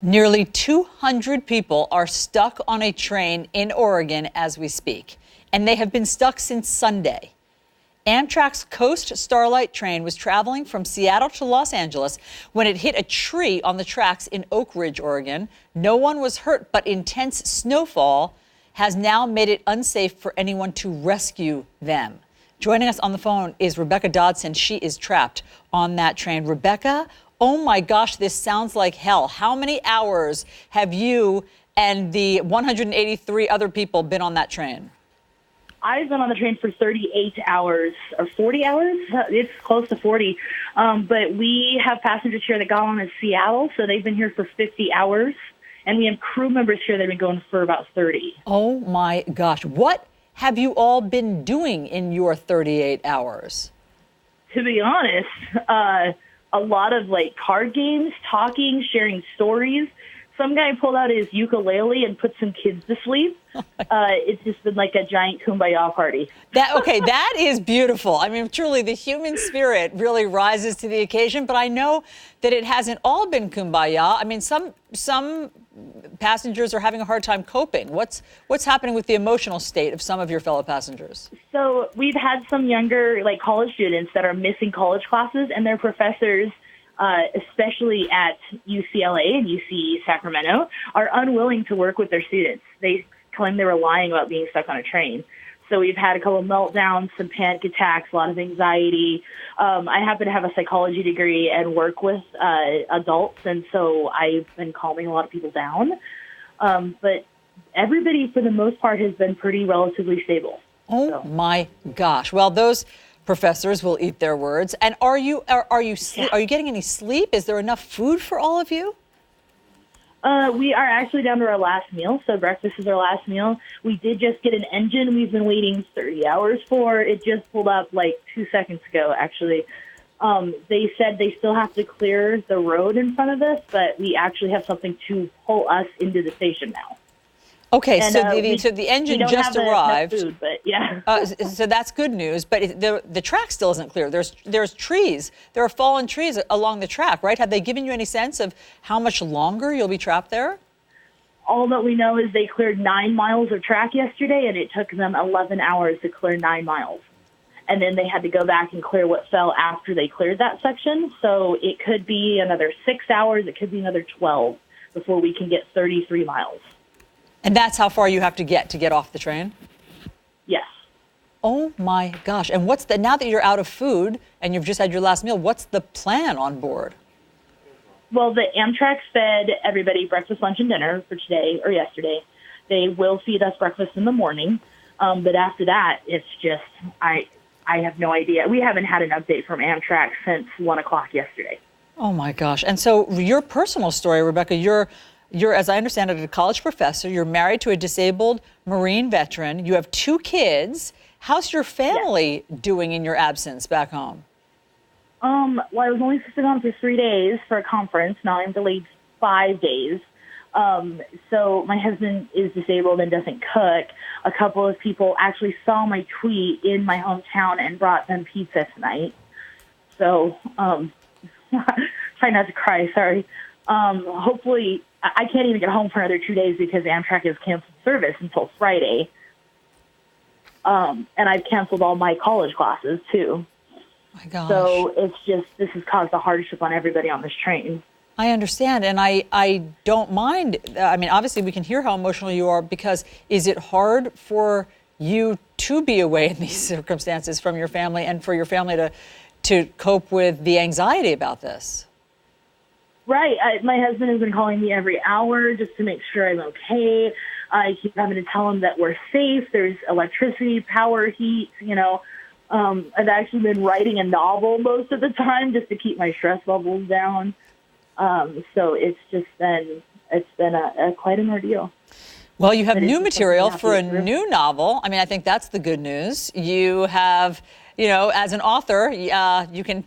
Nearly 200 people are stuck on a train in Oregon as we speak, and they have been stuck since Sunday. Amtrak's Coast Starlight train was traveling from Seattle to Los Angeles when it hit a tree on the tracks in Oak Ridge, Oregon. No one was hurt, but intense snowfall has now made it unsafe for anyone to rescue them. Joining us on the phone is Rebecca Dodson. She is trapped on that train. Rebecca, oh my gosh, this sounds like hell. How many hours have you and the 183 other people been on that train? I've been on the train for 38 hours or 40 hours. It's close to 40. But we have passengers here that got on in Seattle, so they've been here for 50 hours. And we have crew members here that have been going for about 30. Oh my gosh. What have you all been doing in your 38 hours? To be honest, a lot of card games, talking, sharing stories. Some guy pulled out his ukulele and put some kids to sleep. It's just been like a giant kumbaya party. That is beautiful. I mean, truly, the human spirit really rises to the occasion. But I know that it hasn't all been kumbaya. I mean, some passengers are having a hard time coping. What's happening with the emotional state of some of your fellow passengers? So we've had some younger, college students that are missing college classes, and their professors, especially at UCLA and UC Sacramento, are unwilling to work with their students. They claim they were lying about being stuck on a train. So we've had a couple of meltdowns, some panic attacks, a lot of anxiety. I happen to have a psychology degree and work with adults, and so I've been calming a lot of people down. But everybody, for the most part, has been pretty relatively stable. Oh, my gosh. Well, those professors will eat their words. And are you getting any sleep? Is there enough food for all of you? We are actually down to our last meal, so breakfast is our last meal. We did just get an engine we've been waiting 30 hours for. It just pulled up 2 seconds ago, actually. They said they still have to clear the road in front of us, but we actually have something to pull us into the station now. Okay, and, so the engine just arrived. Food, but yeah. So that's good news. But the track still isn't clear. There's trees. There are fallen trees along the track, right? Have they given you any sense of how much longer you'll be trapped there? All that we know is they cleared 9 miles of track yesterday, and it took them 11 hours to clear 9 miles. And then they had to go back and clear what fell after they cleared that section. So it could be another 6 hours. It could be another 12 before we can get 33 miles. And that's how far you have to get off the train? Yes. Oh my gosh. And now that you're out of food and you've just had your last meal, what's the plan on board? Well, the Amtrak fed everybody breakfast, lunch, and dinner for today or yesterday. They will feed us breakfast in the morning. But after that, it's just, I have no idea. We haven't had an update from Amtrak since 1 o'clock yesterday. Oh my gosh. And so your personal story, Rebecca, you're, as I understand it, a college professor. You're married to a disabled Marine veteran. You have 2 kids. How's your family doing in your absence back home? Well, I was only supposed to be gone for 3 days for a conference. Now I'm delayed 5 days. So my husband is disabled and doesn't cook. A couple of people actually saw my tweet in my hometown and brought them pizza tonight. So, try not to cry, sorry. Hopefully, I can't even get home for another 2 days because Amtrak has canceled service until Friday. And I've canceled all my college classes, too. My gosh. So it's just, this has caused a hardship on everybody on this train. I understand, and I don't mind. I mean, obviously, we can hear how emotional you are, because is it hard for you to be away in these circumstances from your family and for your family to cope with the anxiety about this? Right. My husband has been calling me every hour just to make sure I'm okay. I keep having to tell him that we're safe. There's electricity, power, heat, I've actually been writing a novel most of the time just to keep my stress levels down. So it's been quite an ordeal. Well, you have new material for a new novel. I mean, I think that's the good news. You have, as an author, you can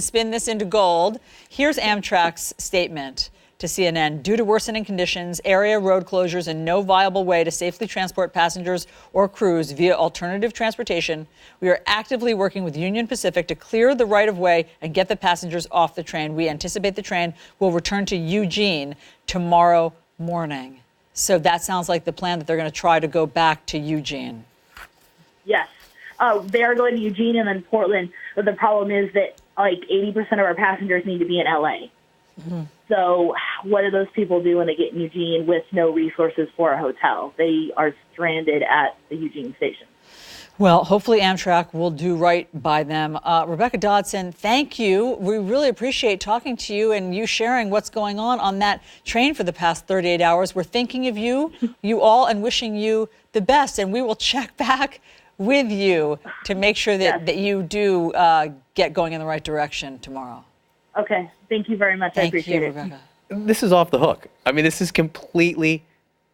spin this into gold. Here's Amtrak's statement. to CNN. Due to worsening conditions, area road closures, and no viable way to safely transport passengers or crews via alternative transportation, we are actively working with Union Pacific to clear the right-of-way and get the passengers off the train. We anticipate the train will return to Eugene tomorrow morning. So that sounds like the plan, that they're going to try to go back to Eugene. Yes. They are going to Eugene and then Portland, but the problem is that like 80% of our passengers need to be in LA. Mm-hmm. So what do those people do when they get in Eugene with no resources for a hotel? They are stranded at the Eugene station. Well, hopefully Amtrak will do right by them. Rebecca Dodson, thank you. We really appreciate talking to you and you sharing what's going on that train for the past 38 hours. We're thinking of you, you all, and wishing you the best. And we will check back with you to make sure that, that you do get going in the right direction tomorrow. Okay. Thank you very much. I appreciate it. Rebecca. This is off the hook. I mean, this is completely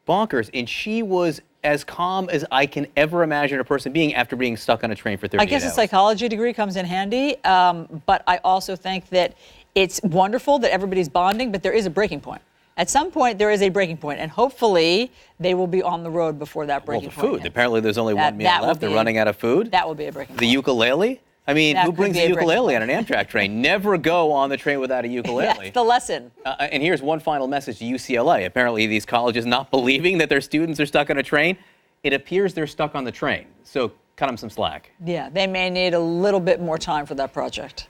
bonkers. And she was as calm as I can ever imagine a person being after being stuck on a train for 38 hours. I guess a psychology degree comes in handy, but I also think that it's wonderful that everybody's bonding, but there is a breaking point. At some point, there is a breaking point, and hopefully they will be on the road before that breaking point. Well, the food. Apparently, there's only one meal left. They're running out of food. That will be a breaking point. The ukulele? I mean, who brings a ukulele on an Amtrak train? Never go on the train without a ukulele. That's the lesson. And here's one final message to UCLA. Apparently, these colleges not believing that their students are stuck on a train. It appears they're stuck on the train. So cut them some slack. Yeah, they may need a little bit more time for that project.